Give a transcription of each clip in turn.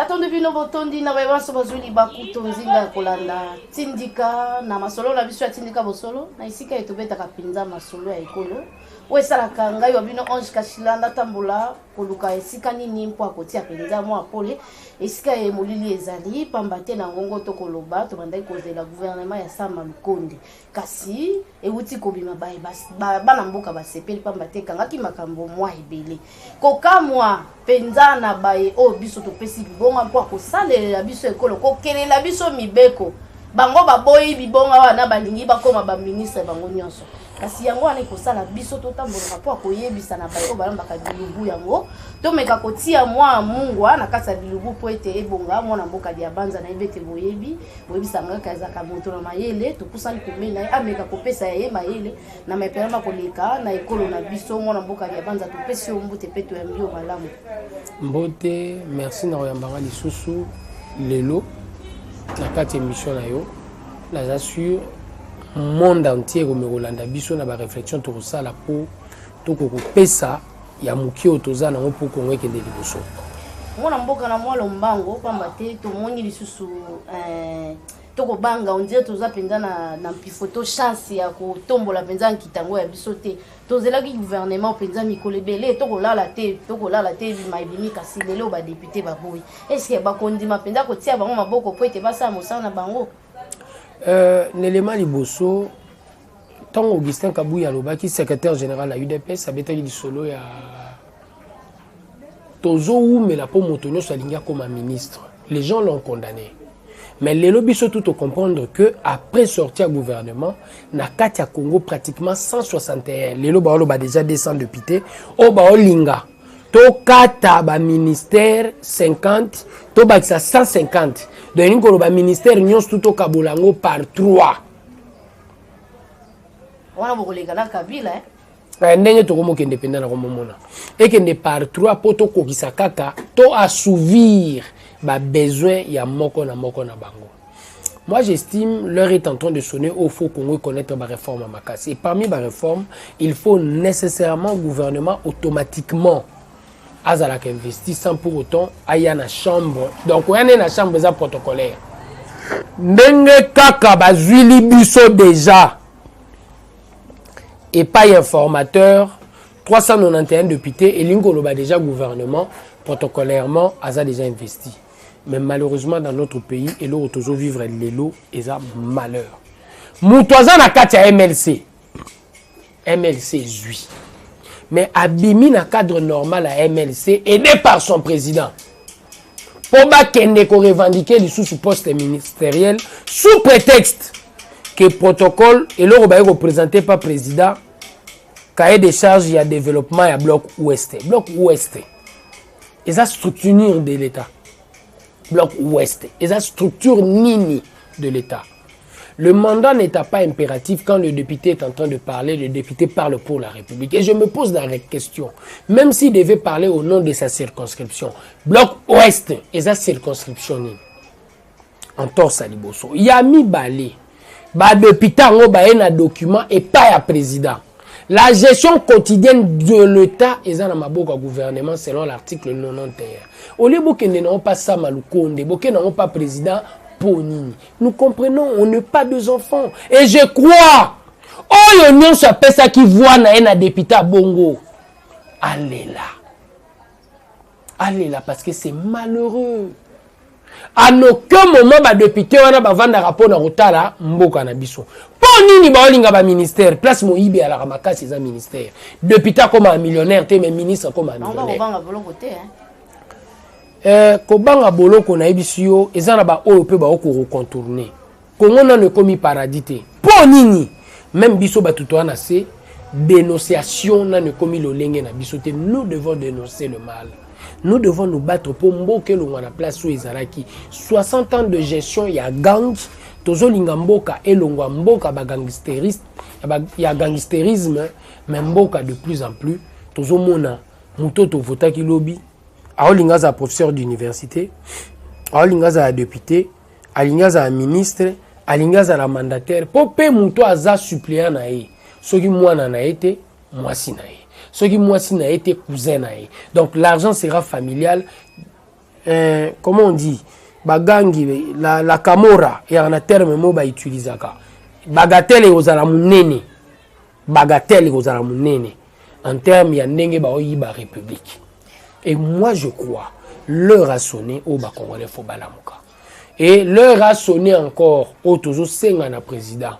Natondi bino botondi na babanso bazuli bakuto nzinga kolanda tindika na masolo na biso ya tindika bosolo na isika etobeta kapinza masolo ya ekolo wesalaka ngai wa bino Ange Kashilanda tambula koluka esika nini mpo akotia penza mwa pole esika e molili ezali pambate na ngongo to koloba to bandai kozela gouvernement ya Sama Lukonde kasi ewuti kobima bae bana mboka basepeli pambate kangaki makambo mwa ebele kokamwa penza na bae o biso to pesi bonga mpo akosalela biso ekolo kokelela biso mibeko bango baboyi bibonga wana balingi bakoma ba ministre bango nyonso kasi yango wana ikosala biso totambola po akoyebisa na bae o balambaka bilubu yango to meka kotia mwa mungu na kasa bilubu po ete ebonga mwana mboka ya banza na ebete boyebisa ngaka ezaka moto na mayele to kusali komena ameka kopesa ye mayele na mepelama koleka na ekolo na biso mwana mboka ya banza to pesi ombote peto ya mbio malamu mbote merci na oyambanga lisusu lelo na kati émission na yo la j'assure monde entier comme Rolanda biso na ba réflexion to sala po to ko pesa ya muki otoza na po ko ngeke de liboso mwana mboka na mwalo mbango pamba te to moni lisusu to ko banga on dirait toza penza na photo chance ya ko tombola penza nkitango ya biso te to zela ki gouvernement penza mikole belé to ko lala te bi maibimi kasi lelo ba député ba boy est-ce que ba kondima penza ko tia bango maboko po ete basa mosana bango Nelema Liboso, tant Augustin Kabouya Lobaki, secrétaire général à l'UDPS, a été solo ya Tozo ou mais la pomme Motonio Salinga comme un ministre. Les gens l'ont condamné. Mais les lobbies sont tout à comprendre que après sortir du gouvernement, na Katia Congo pratiquement 161. Les lobbies ont déjà descendu de pité. Au Baolinga. To kata ba ministère 50, to ba 150. Donc le ministère nyons tout au Kabolango par 3. On a beaucoup les gars Kabila ndenge to komo indépendant na komona. Et que ne par 3 poto ko kisakaka to assouvir ba besoin ya moko na bango. Moi j'estime l'heure est en train de sonner au faut qu'on connaître ma réforme à Makassi. Et parmi ma réforme, il faut nécessairement gouvernement automatiquement azalaka investi sans pour autant aya na chambre donc on est na chambre za protocolaire ndenge kaka bazwili biso déjà et pas informateur 391 députés et lingolo ba déjà gouvernement protocolairement aza déjà investi mais malheureusement dans notre pays et l'autre toujours vivre lelo eza malheur mutoza na kati ya MLC zui mais abimi na cadre normal à MLC aidé par son président. Pour qu'il ko revendiquer les sous poste ministériel sous prétexte que protocole et le représenté par président cahier des charges il y a développement à bloc ouest. Bloc ouest. Et ça structure de l'État. Bloc ouest. Et ça structure nini de l'État. Le mandat n'est pas impératif quand le député est en train de parler, le député parle pour la République. Et je me pose la question, même s'il devait parler au nom de sa circonscription, bloc ouest, et sa circonscription, en torse à Liboso, il y a mis balé, député en un document et pas à président. La gestion quotidienne de l'État est dans ma boca gouvernement selon l'article 91. Au lieu de n'ont pas Sama Lukonde, de n'ont pas président. Nous comprenons, on n'est pas deux enfants. Et je crois, oh, l'union s'appelle ça qui voit un député à Bongo. Allez là, parce que c'est malheureux. À aucun moment, le député, on a un rapport dans Rotala, Mboka na biso. Ponini ba olinga ba ministère, place Moïbe à la Ramaka, c'est un ministère. Député comme un millionnaire, mais ministre comme un millionnaire. Kobanga boloko na ebisio ezana ba oyo pe ba oko contourner Congo na ne komi paradis te po nini même biso batuto na se dénonciation na ne komi lolenge na biso te nous devons dénoncer le mal nous devons nous battre pour mboke lo na place où ezalaki 60 ans de gestion ya gang tozo linga mboka elongwa mboka ba gangsteriste ya gangsterisme mais mboka de plus en plus tozo mona mutoto votaki lobby Aolingaza professeur d'université, Aolingaza député, Alingaza ministre, Alingaza mandataire, Popé Mouto Aza suppléant nae. Ce qui moi n'a été, moi si nae. Ce qui moi si n'a été cousin nae. Donc l'argent sera familial. comment on dit, bagangi, la camora, et en a terme mo ba utilisaka. Bagatelle aux alamunene. Bagatelle aux alamunene. En termes, il y a ndenge ba oyiba république. Et moi, je crois, l'heure a sonné au Congolais faut balamuka. Et l'heure a sonné encore au Tozo Sengana président.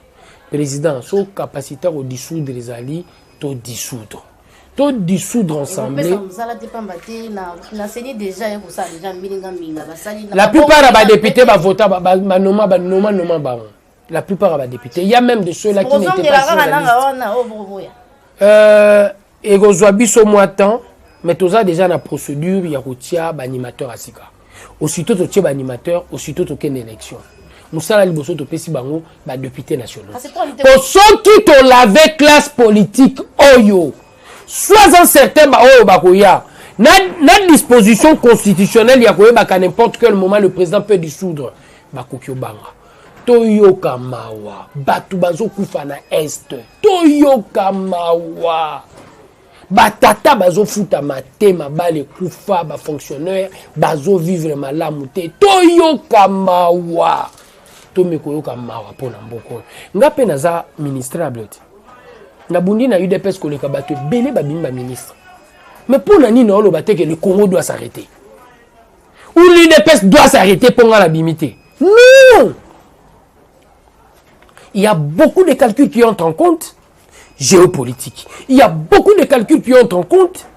Président, son capacitaire au dissoudre les alliés, tout dissoudre. Tout dissoudre ensemble. La plupart des députés vont voter, la plupart des députés. Il y a même de ceux-là qui n'étaient pas sur la liste. Et Gozoabiso Moatan, mais tout ça déjà dans la procédure, il y a un animateur à Sika. Aussitôt tu es animateur, aussitôt tu es une élection. Moussala Liboso to pesi bango ba député national. Pour ceux qui te l'avaient classe politique oyo. Sois certain ba oyo bakoya. Na disposition constitutionnelle ya koyeba qu'à n'importe quel moment le président peut dissoudre bakokyo banga. Toyoka mawa, batu bazo kufa na est. Toyoka mawa. Batata bazo futa matema bale kufa ba fonctionnaire bazo vivre malamu te. Toyoka mawa. Tomekoyoka mawa pona mboko. Ngape naza ministrable te. Na bundi na UDPS koleka bato belé babimba ministre. Mais pour nani na oloba te que le Congo doit s'arrêter. Ou l'UDPS doit s'arrêter pour la bimité. Non. Il y a beaucoup de calculs qui entrent en compte géopolitique. Il y a beaucoup de calculs qui entrent en compte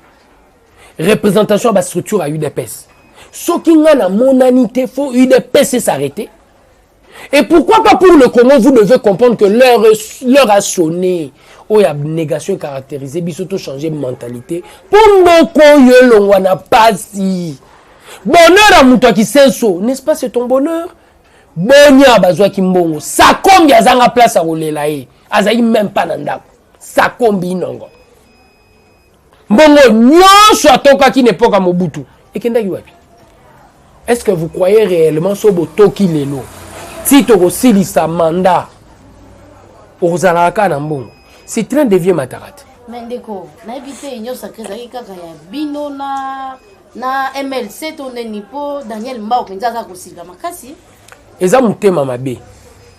représentation de la structure à UDPS. Ce qui n'a pas monanité, faut UDPS s'arrêter. Et pourquoi pas pour le Congo, vous devez comprendre que l'heure a sonné. Oh, il y a une négation caractérisée, il faut changer de mentalité. Pour nous, on n'a pas si. Bonheur à Moutoua qui s'enso, n'est-ce pas, c'est ton bonheur? Bonya bazwa kimbongo. Ça combien zanga place à rouler là. Azaï même pas nanda. Ça combien nongo. Bongo nyon soit toka qui n'est pas comme Mobutu. Et kenda yuapi. Est-ce que vous croyez réellement sobo toki lelo? Si toko sili sa mandat. Ozalaka na mbongo. C'est train de vieux matarate. Mendeko, na évité union sacrée zaki kaka ya bino na MLC toneni po Daniel Mbao penzaza kosila makasi. Eza mutema mabe.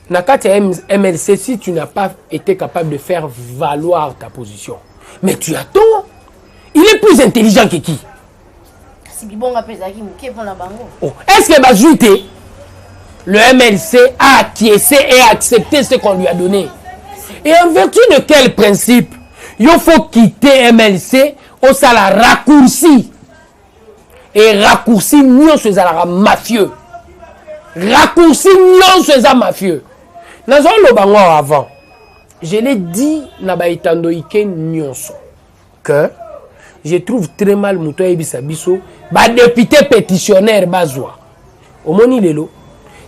Na kati ya MLC, si tu n'as pas été capable de faire valoir ta position, mais tu as tort. Il est plus intelligent que qui? Oh. Est-ce que Bazouite, le MLC a acquiescé et accepté ce qu'on lui a donné? Et en vertu de quel principe? Il faut quitter MLC au salaire raccourci. Et raccourci, nous sommes mafieux. Raccourci, non, c'est mafieux. Nous avons le bango avant. Je l'ai dit, que je trouve très mal Mouto Ebisa Biso, député pétitionnaire Bazwa. Au moni lelo.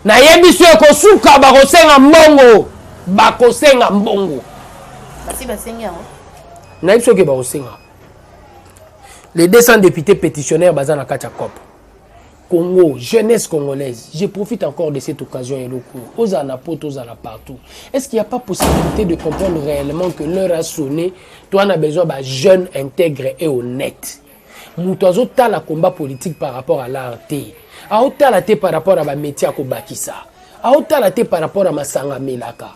Na yebiso ko suka ba kosenga mbongo. Ba kosenga mbongo. Basi basenga. Na yebiso ke ba kosenga. Les 200 députés pétitionnaires bazana kacha cop. Congo, jeunesse congolaise, je profite encore de cette occasion et le coup. Aux anapotes, aux partout. Est-ce qu'il n'y a pas possibilité de comprendre réellement que l'heure a sonné? Toi, on a besoin d'un jeune intègre et honnête. Moutazo ta la combat politique par rapport à l'art. A ota la par rapport à ma métier à Kobakisa. A ota la par rapport à ma sanga melaka.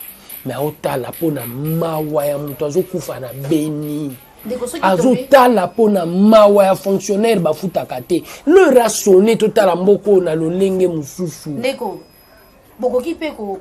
Mais a ota la pona mawaya moutazo kufana beni. Azuta la pona mawa fonctionnaire ba futakate le rationner total mboko na lolenge mususu ndeko boko kipe ko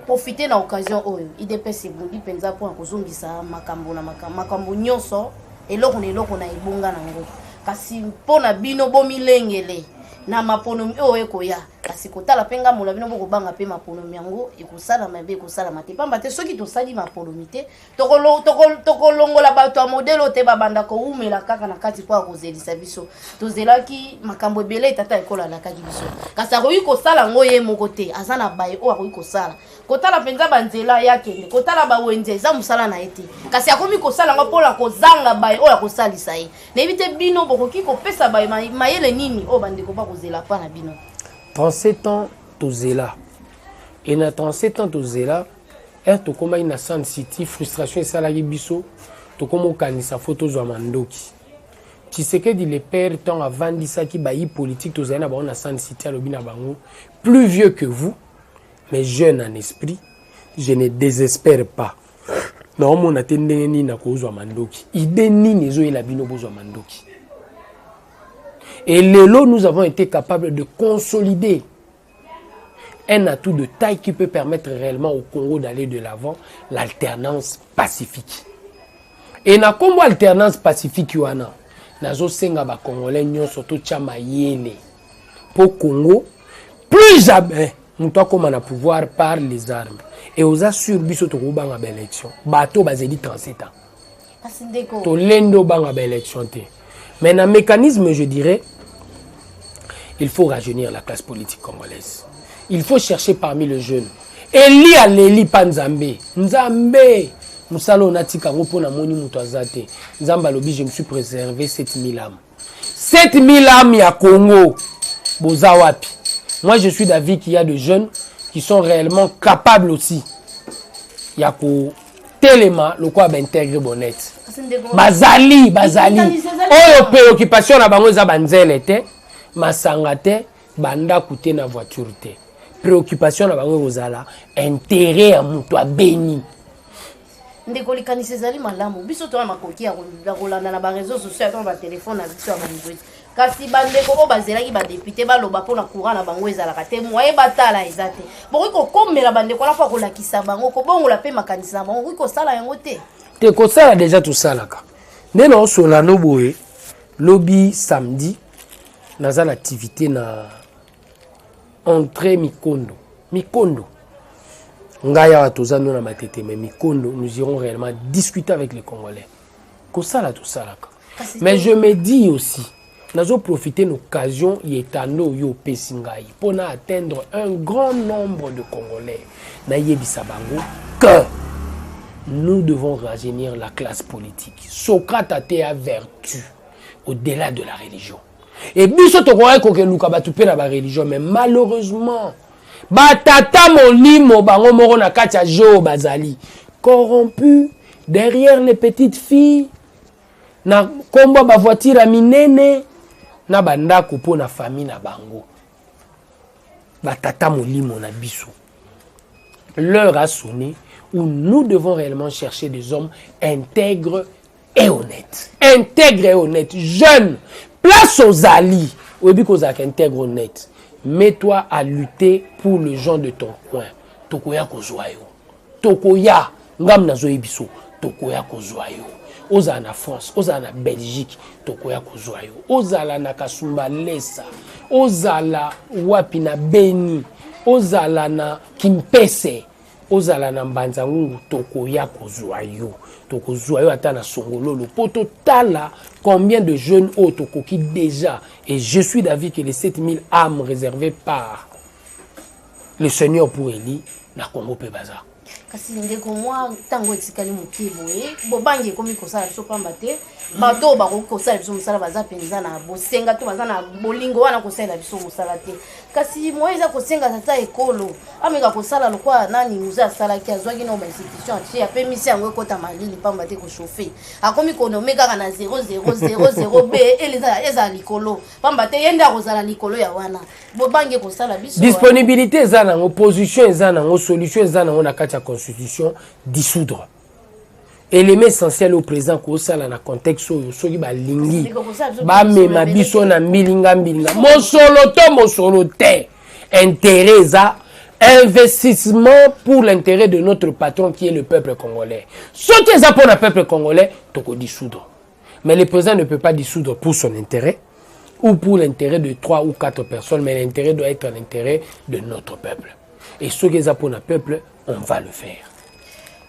profiter na occasion oyo IDPS bundi penza po kozongisa makambo na makambo nyonso eloko na ibunga nango kasi pona bino bomilengele na maponomi oyo ekoya kasi kotala penga mola bino boko banga pe maponomi yango ekosala mabe ekosala mate pamba te soki tosali maponomi te tokolongola bato ya modelo te babanda ko umela kaka na kati po akozelisa biso tozelaki makambo ebele tata ekola la kaki biso kasi akoyi kosala ngo ye moko te aza na baye o akoyi kosala kotala penza banzela yakende kotala bawenze eza musala na ete kasi akomi kosala ngo pola kozanga baye o akosalisa ye na ebite bino bokoki kopesa baye mayele nini o bande ko ba kozela pa na bino 37 ans tozela et na 37 ans tozela un to koma ina Sun City frustration et salarié biso to komo kanisa photo zo mandoki Tshisekedi le père tant a vendu ça qui bailli politique tous na bango na San City lobina bango plus vieux que vous mais jeune en esprit je ne désespère pas non mon atendé ni na kozwa mandoki idée nini zo ela bino bozwa mandoki et lelo nous avons été capables de consolider un atout de taille qui peut permettre réellement au Congo d'aller de l'avant, l'alternance pacifique. Et na kombo alternance pacifique wana nazo senga ba Congolais nyonso to chama yele pour Congo plus jamais muto comme na pouvoir par les armes et aux assure biso to banga ba élection bato bazeli 37 ans to lendo banga ba élection té mais na mécanisme je dirais il faut rajeunir la classe politique congolaise. Il faut chercher parmi les jeunes. Eli aleli panzambe. Nzambe. Musalo natika ngopo na moni mutazate. Nzamba lobi je me suis préservé 7000 âmes. 7000 âmes ya Congo. Boza wapi. Moi je suis d'avis qu'il y a des jeunes qui sont réellement capables aussi. Yako telema le quoi intégrer bonnette. Bazali. Oyo préoccupation na bango za banzele te. Masanga te. Banda kute na voiture te. Préoccupation na bango ozala intérêt à muto abeni ndeko likanisi ezali malamu biso to makoki ya kolanda na ba réseaux sociaux to ba téléphone na biso ya bandwit kasi bandeko ko bazelaki ba député baloba pona courant na bango ezala ka te moye batala ezate boki ko komela bandeko na fa ko lakisa bango ko bongola pe makanisa bango ko sala yango te ko sala déjà tout ça là ka nena osola no boye lobby samedi naza l'activité na entrée Mikondo. Ngaya watoza nous na matete mais Mikondo nous irons réellement discuter avec les Congolais. Comme ça là tout ça là. Mais je me dis aussi nous avons profité de l'occasion yetano yo pesingai pour atteindre un grand nombre de Congolais. Na yebisa bango que nous devons rajeunir la classe politique. Socrate a été à vertu au-delà de la religion. Et biso to croyait que luka batupé na ba religion mais malheureusement batata molimo bango moko na katia jo bazali corrompu derrière les petites filles na kombo ba voiture a minene na bandako po na famille na bango batata molimo na biso. L'heure a sonné où nous devons réellement chercher des hommes intègres et honnêtes. Intègres et honnêtes, jeunes. Place aux alliés, oui, qu'on a intègre honnête. Mets-toi à lutter pour les gens de ton coin. Tokoya kozwayo. Tokoya, ngam na zoebiso. Tokoya kozwayo. Oza na France, oza na Belgique. Tokoya kozwayo. Oza la na Kasumba Lesa. Oza la wapi na Beni. Oza la na Kimpese. Oza la na Mbanzangungu. Tokoya kozwayo. Tokozoyo atana songololo pour total combien de jeunes autres qui déjà et je suis d'avis que les 7000 âmes réservées par le Seigneur pour Eli na Congo pe bazar kasi ndeko moi tango etikali mokibo bobangi komi kosala biso pamba te bato ba kosala biso musala baza penza na bosenga to baza na bolingo wana kosala biso musala te kasi moyeza kosenga tata ekolo ameka kosala lokwa nani muza sala ki azwaki na ba institution ti ya pe misi yango ekota malili pamba te ko chauffer akomi konomeka kana 0000 b eleza eza likolo pamba te yenda kozala likolo ya wana bobangi kosala biso disponibilité eza na opposition eza na solution eza na kati ya constitution dissoudre. Élément essentiel au présent ko sala na contexte oyo soki ba lingi ba mema biso na milinga mosolo te intérêt za investissement pour l'intérêt de notre patron qui est le peuple congolais. Ce qui est pour le peuple congolais toko dissoudre. Mais le président ne peut pas dissoudre pour son intérêt ou pour l'intérêt de 3 ou 4 personnes, mais l'intérêt doit être l'intérêt de notre peuple. Et ce qui est pour le peuple, on va le faire.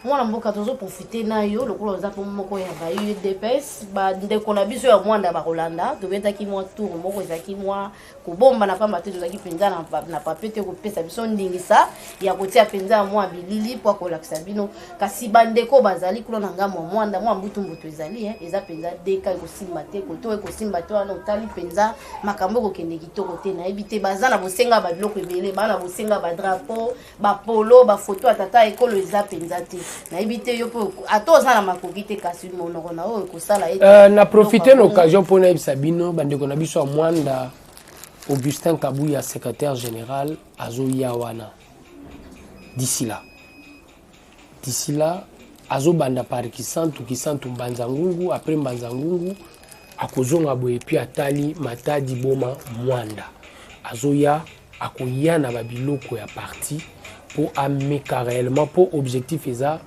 Moi, je vais profiter de yo, le coup za moko ya ba UDPS, ba ndeko na biso ya mwanda ba Rolanda, to beta ki mwa tour moko ezaki mwa ko bomba na pamba te ezaki penza na papete ko pesa biso ndingisa ya kotia penza mwa bilili po ko lakisa bino kasi bandeko bazali kuna na ngamo mwanda mwa mbutu ezali eza penza deka ko simba te ko to ko simba to na otali penza makambo ko kende kitoko te na ebite bazana bosenga ba biloko ebele bana bosenga ba drapeau ba polo ba photo atata ekolo eza penza te na ibite yo po atoza na makokite kasi monoko na o ko sala na profiter l'occasion pour na Sabino bande ko na biso a Mwanda Augustin Kabuya secrétaire général azoya wana d'ici là azo banda par kisantu Mbanzangungu après Mbanzangungu akozonga boye puis atali Matadi Boma Mwanda azoya akoya na babiloko ya parti pour ameka réellement pour objectif eza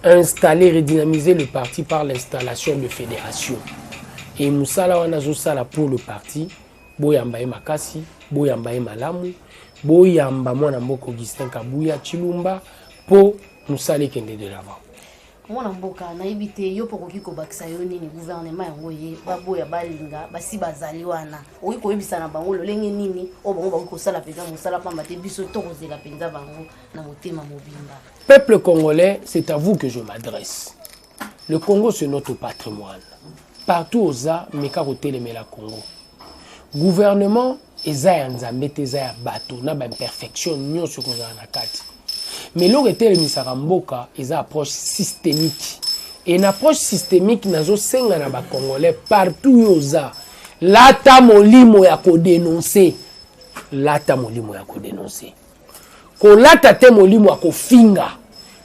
installer redynamiser le parti par l'installation de fédération et musala wana zo sala pour le parti boyamba makasi boyamba malamu boyamba mwana mboko Augustin Kabuya Chilumba pour musala kende de l'avant mwana mboka na ibite yo poko kiko bakisa yo nini gouvernement yango ye baboya balinga basi bazali wana oyi ko yebisa na bango lolenge nini o bango ba ko sala peza musala pamba te biso to kozela penza bango na motema mobimba. Peuple congolais, c'est à vous que je m'adresse. Le Congo c'est notre patrimoine. Partout aux a meka koteleme la Congo. Gouvernement eza ya nzambe te eza ya bato na ba imperfection nyonso ko na kati. Mais l'on était le Misaramboka, ils ont approche systémique. Et une approche systémique, nous avons des Congolais partout où ils ont. Lata molimo ya ko dénoncer. Lata molimo ya ko dénoncer. Ko lata te molimo ya ko finga.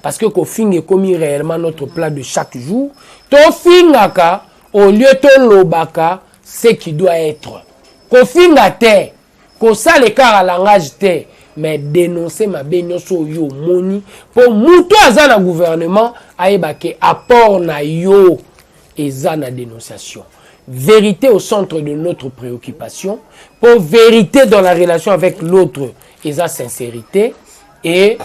Parce que ko finga est commis réellement notre plat de chaque jour. To finga ka, au lieu to lobaka, ce qui doit être. Ko finga te, ko sa l'écart à langage te. Mais dénoncer ma benyoso yo moni pour muto azana gouvernement aibake apport na yo ezana dénonciation. Vérité au centre de notre préoccupation, pour vérité dans la relation avec l'autre, eza sincérité et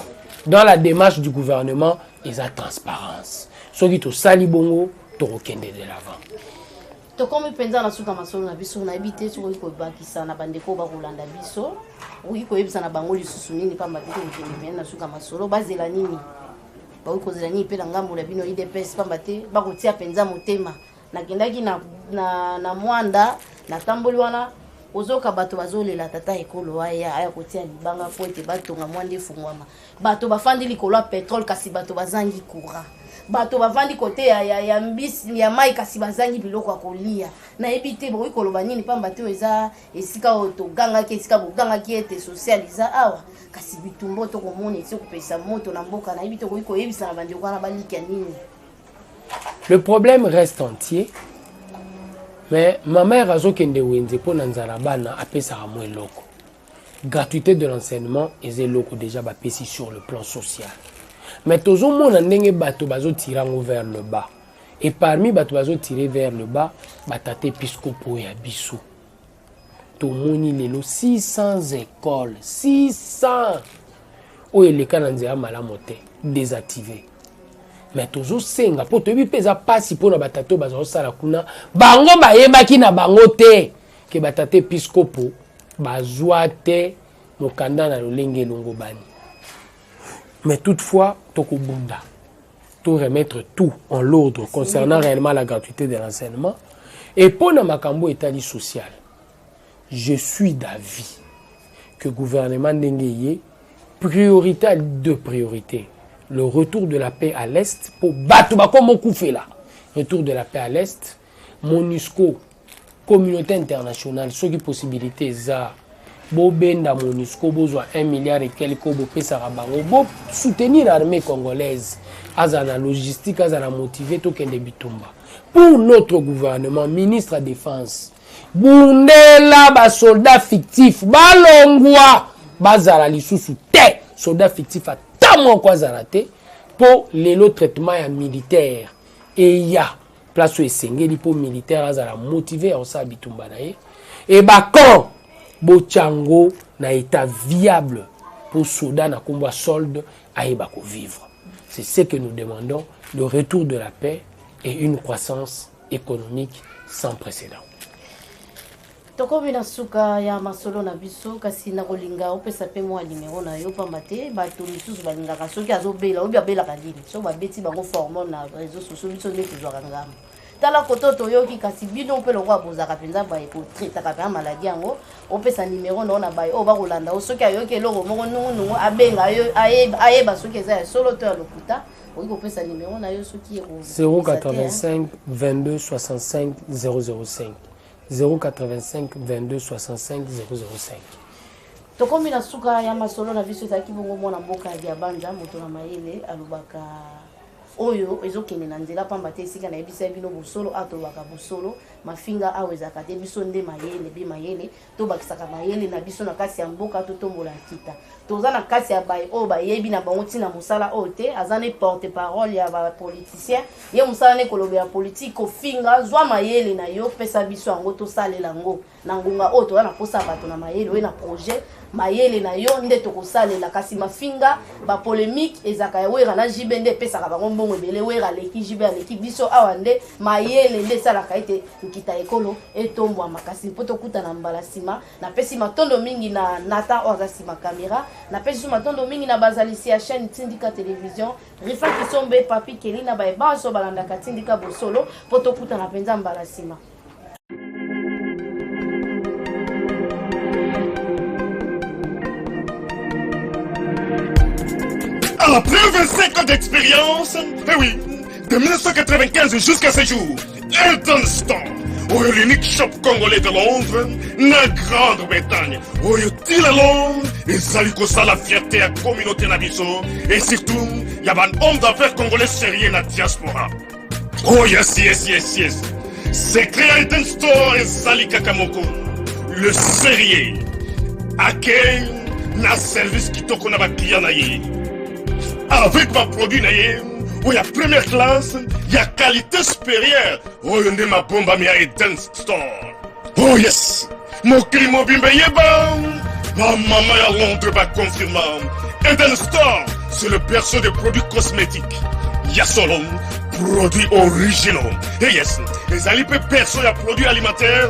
dans la démarche du gouvernement, eza transparence. Soki to sali bongo to kende de l'avant. To comme penza na suka masolo na biso na habité sur ko bakisa na bandeko ba kolanda biso oui ko yebisa na bango lisusu nini pamba te ko kende na suka masolo bazela nini ba ko zela nini pe na ngambo la bino IDPS pamba te ba ko tia penza motema na kendaki na Mwanda na tamboli wana ozoka bato bazolela tata ekolo aya ko tia libanga po ete bato nga mwande fungwama bato bafandi likolo pétrole kasi bato bazangi courant bato bavandi kote ya mbisi ya mai kasi bazangi biloko akolia na ebite bo ikoloba nini pamba te eza esika otoganga ke esika boganga ki ete socializa awa kasi bitumbo to komona ese kopesa moto na mboka na ebite ko yebisa na bandeko na balika nini. Le problème reste entier, mais ma mère a zokende wenze po nanzala bana apesa mo eloko. Gratuité de l'enseignement et eloko déjà ba pesi sur le plan social. Mais tout le monde a ndenge bato bazo tirer vers le bas. Et parmi bato bazo tirer vers le bas, batate piscopo ya biso. To moni lelo 600 écoles, 600. O eleka na nzela malamote désactivé. Mais toujours senga po to bi pesa pasi po na batato bazo sala kuna bango bayebaki na bango te ke batate piscopo bazwa te mokanda na lolenge longo bani. Mais toutefois, Tokobunda, tout remettre tout en l'ordre concernant réellement la gratuité de l'enseignement. Et pour le Makambo État social, je suis d'avis que le gouvernement Ndengeye, priorité à deux priorités. Le retour de la paix à l'Est, pour battre comme on fait là. Retour de la paix à l'Est, MONUSCO, communauté internationale, ce qui possibilité ça. Bobenda MONUSCO besoin 1 milliard et quelques bopesa rabango bo soutenir l'armée congolaise azana logistique azana motiver to kende bitumba pour notre gouvernement ministre de défense bundela ba soldats fictifs balongwa bazala lisusu te soldats fictifs atamo kwa zarate pour le traitement ya militaire et ya place esengeli pour militaire azala motiver en sa bitumba na et ba quand Bochango na état viable pour Soudan à combat solde à Ebako vivre. C'est ce que nous demandons, le retour de la paix et une croissance économique sans précédent. Tokomi na suka ya masolo na biso kasi na kolinga opesa pe mo numéro na yo pamba te bato misusu balingaka soki azobela obi abela kalini so babeti bango formon na réseaux sociaux biso nde tozwaka ngamba tala koto toyoki kasi bino mpe lokwa bozaka penza ba ekotraitaka mpe maladie yango opesa numéro na ona baye oyo bakolanda o soki ayoki eloko moko nungunungu abenga ayeba soki eza ya solo to ya lokuta okoki kopesa numéro na yo soki 085 22 65 005 085 22 65 005. tokomi na suka ya masolo na biso ezalaki bongo mwana mboka ya banja moto na mayele alobaka oyo ezokende na nzela pamba te esika na yebisa bino bosolo atobaka bosolo mafinga awo ezaka te biso nde mayele bi mayele tobakisaka mayele na biso na kasi ya mboka totombola kita toza na kasi ya baye oyo bayebi na bango ntina mosala oyo te aza ne porte parole ya bapoliticien ye mosala ne kolobela politike kofinga zwa mayele na yo pesa biso yango tosalela yango na ngonga oyo toza na posa bato na mayele oyo na projet mayele na yo nde tokosalela kasi mafinga bapolémique ezaka ya wera na jibe nde epesaka bango mbongo ebele wera aleki jibe aleki biso awa nde mayele nde esalaka ete nkita ekolo etombwama kasi mpo tokuta na mbala nsima napesi matondo mingi na nata oyo aza nsima kamera napesi so matondo mingi na bazalisi ya chaîne Tindika Télévision Rifa Kisombe Papi Keli na bayebaso balandaka Tindika Bosolo mpo tokuta na mpenza mbala nsima. Après 25 ans d'expérience, eh oui, de 1995 jusqu'à ce jour, Eltonstar, l'unique shop congolais de Londres, la Grande-Bretagne, il est long, et ça lui cause la fierté à la communauté Nabiso, et surtout, il y a un homme d'affaires congolais sérieux dans la diaspora. Oh yes, yes, yes, yes. C'est créé Eltonstar et Sali Kakamoko, le sérieux, à quel na service qui t'a qu'on a client naïe. Avec ma produit naïe, où il y a première classe, il y a qualité supérieure. Oh, il y a ma bombe à Eltonstar. Oh yes, mon crime bimbe yeba. Ma maman à Londres va confirmer. Eltonstar, c'est le berceau des produits cosmétiques. Il y a solo produits originaux. Et yes, les alipes perso y a produits alimentaires,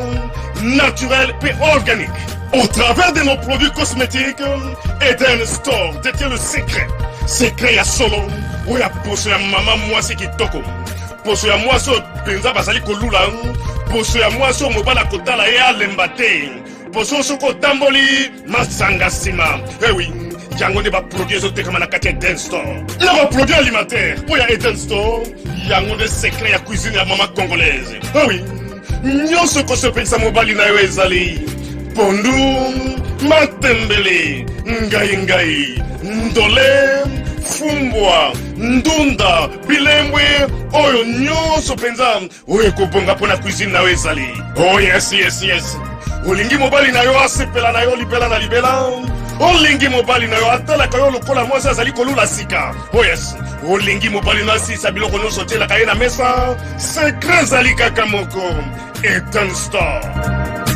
naturels et organiques. Au travers de nos produits cosmétiques, Eltonstar détient le secret. Secret ya solo, où ya poso ya maman moi c'est qui toko. Poso ya moi so penza basali kolula, poso ya moi so mobala kotala ya lembate. Poso so ko tamboli masanga sima. Eh oui, yango ne ba produit zo tekama na kati ya Eltonstar. Na ba produit alimentaire, où ya Eltonstar, yango de secret ya cuisine ya maman congolaise. Eh oui, nyonso ko so pensa mobali na yo ezali. Pondu, matembele, ngai, ndole, fumbwa, ndunda, bilembwe, oyo nyonso penza, oyo kobonga pona cuisine na ezali. Oh yes, yes, yes. Olingi mobali na yo asepela na yo libela na libela. Olingi mobali na yo atalaka yo lokola mwasi azali kolula sika. Oh yes. Olingi mobali na asisa biloko nyonso otielaka ye na mesa. Secret ezali kaka moko. Eltonstar.